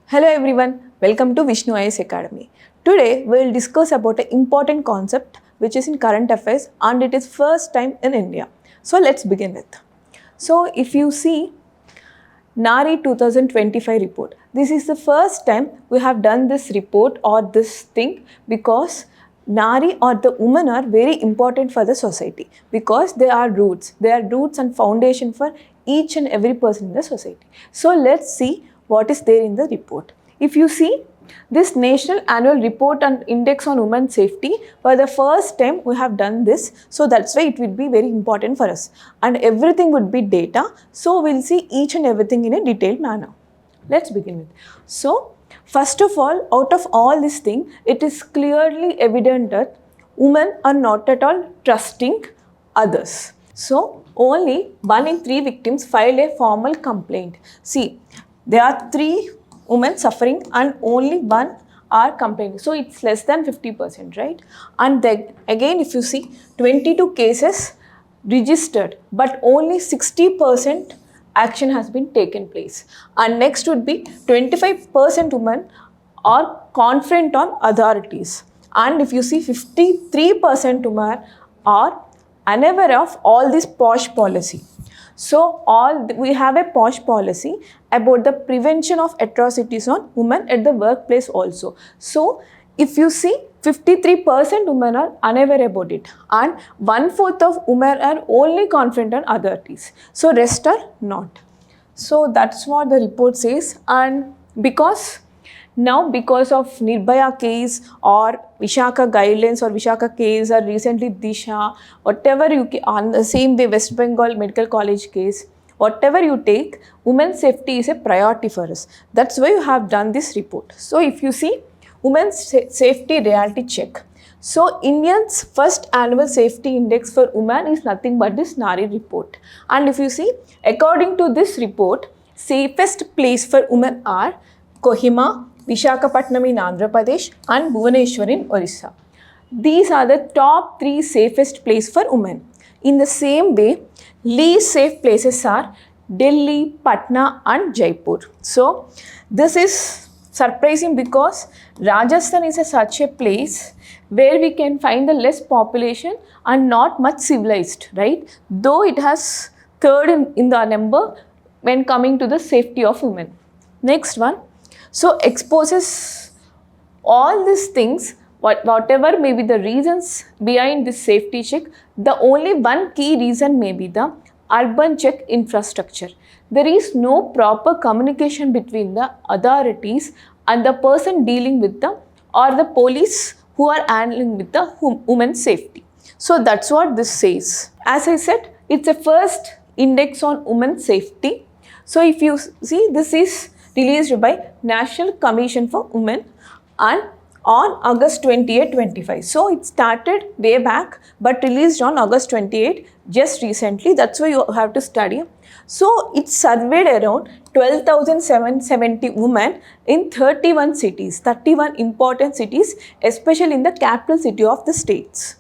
Hello everyone, welcome to vishnuiasacademy. Today we will discuss about an important concept which is in current affairs and it is first time in India. So let's begin with. So if you see NARI 2025 report, this is the first time we have done this report or this thing because NARI or the women are very important for the society because they are roots and foundation for each and every person in the society. So let's see what is there in the report. If you see this National Annual Report and Index on Women's Safety, for the first time we have done this, so that's why it will be very important for us and everything would be data, so we'll see each and everything in a detailed manner. Let's begin with. So first of all, out of all this thing, it is clearly evident that women are not at all trusting others. So only 1 in 3 victims filed a formal complaint. See, there are 3 women suffering and only 1 are complaining. So it's less than 50%, right? And then again, if you see 22 cases registered, but only 60% action has been taken place. And next would be 25% women are confident on authorities. And if you see 53% women are unaware of all this POSH policy. So we have a POSH policy about the prevention of atrocities on women at the workplace also. So if you see 53% women are unaware about it and 1/4 of women are only confident on authorities. So rest are not. So that's what the report says, and because of Nirbhaya case or Vishaka guidelines or Vishaka case or recently Disha, whatever on the same way West Bengal Medical College case, whatever you take, women's safety is a priority for us. That's why you have done this report. So if you see women's safety reality check. So India's first annual safety index for women is nothing but this NARI report. And if you see, according to this report, safest place for women are Kohima, Visakhapatnam in Andhra Pradesh and Bhubaneswar in Orissa. These are the top 3 safest places for women. In the same way, least safe places are Delhi, Patna and Jaipur. So this is surprising because Rajasthan is such a place where we can find the less population and not much civilized, right? Though it has 3rd in the number when coming to the safety of women. Next one. So exposes all these things, whatever may be the reasons behind this safety check, the only one key reason may be the urban check infrastructure. There is no proper communication between the authorities and the person dealing with the or the police who are handling with the women's safety. So that's what this says. As I said, it's a first index on women's safety. So if you see, this is released by National Commission for Women and on August 28, 25. So it started way back but released on August 28 just recently. That's why you have to study. So it surveyed around 12,770 women in 31 cities, 31 important cities, especially in the capital city of the states,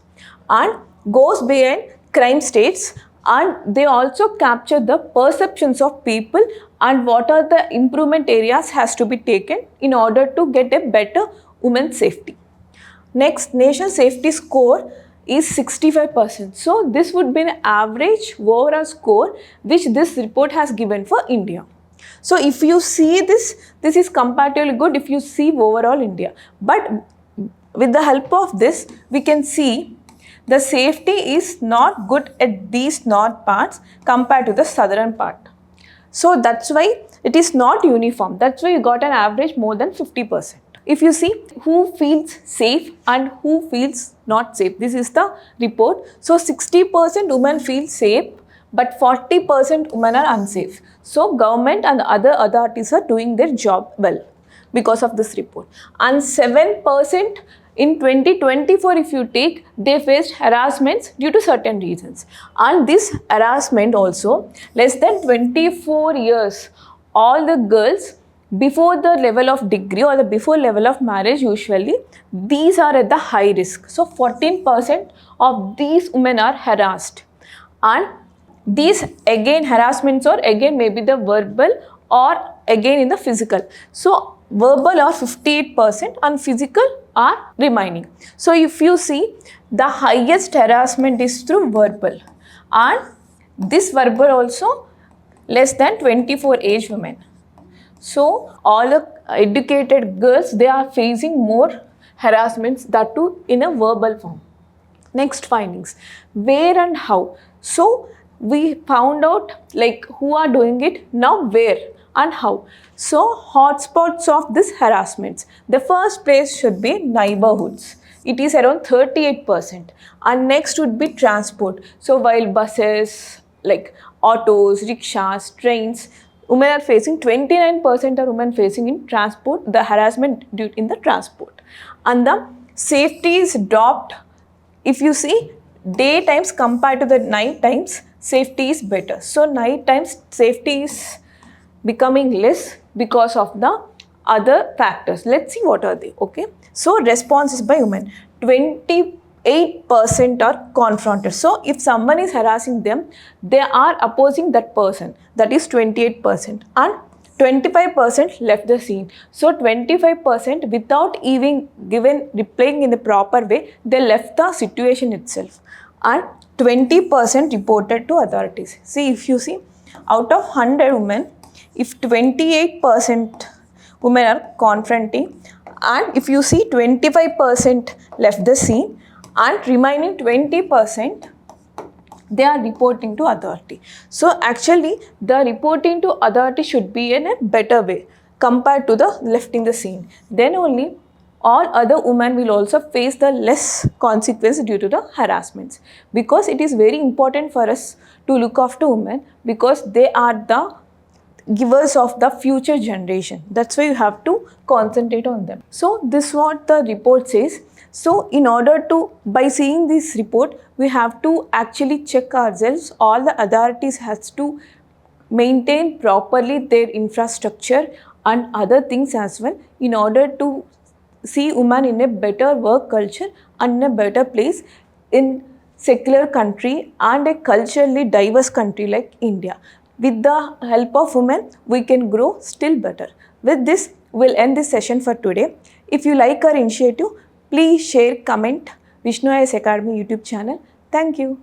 and goes beyond crime states, and they also capture the perceptions of people and what are the improvement areas has to be taken in order to get a better women's safety. Next, national safety score is 65%. So this would be an average overall score which this report has given for India. So if you see this is comparatively good if you see overall India. But with the help of this, we can see the safety is not good at these north parts compared to the southern part. So that's why it is not uniform. That's why you got an average more than 50%. If you see who feels safe and who feels not safe, this is the report. So 60% women feel safe, but 40% women are unsafe. So government and other authorities are doing their job well because of this report. And 7% in 2024, if you take, they faced harassments due to certain reasons. And this harassment also, less than 24 years, all the girls before the level of degree or the before level of marriage, usually these are at the high risk. So 14% of these women are harassed, and these again harassments or again maybe the verbal or again in the physical. So verbal are 58% and physical are remaining. So if you see, the highest harassment is through verbal, and this verbal also less than 24 age women. So all the educated girls, they are facing more harassments, that too in a verbal form. Next findings, where and how. So we found out like who are doing it, now where and how. So hotspots of this harassments, the first place should be neighborhoods. It is around 38%, and next would be transport. So while buses, like autos, rickshaws, trains, women are facing 29% are women facing in transport, the harassment due in the transport. And the safety is dropped. If you see, day times compared to the night times, safety is better. So night times safety is becoming less because of the other factors. Let's see what are they. Okay, so responses by women, 28% are confronted. So if someone is harassing them, they are opposing that person, that is 28%, and 25% left the scene. So 25% without even replying in the proper way, they left the situation itself, and 20% reported to authorities. See, if you see, out of 100 women, if 28% women are confronting, and if you see 25% left the scene, and remaining 20% they are reporting to authority. So actually the reporting to authority should be in a better way compared to the left in the scene. Then only all other women will also face the less consequence due to the harassments, because it is very important for us to look after women, because they are the givers of the future generation. That's why you have to concentrate on them. So this is what the report says. So in order to, by seeing this report, we have to actually check ourselves. All the authorities has to maintain properly their infrastructure and other things as well, in order to see women in a better work culture and in a better place in secular country and a culturally diverse country like India. With the help of women, we can grow still better. With this, we'll end this session for today. If you like our initiative, please share, comment, Vishnuiasacademy YouTube channel. Thank you.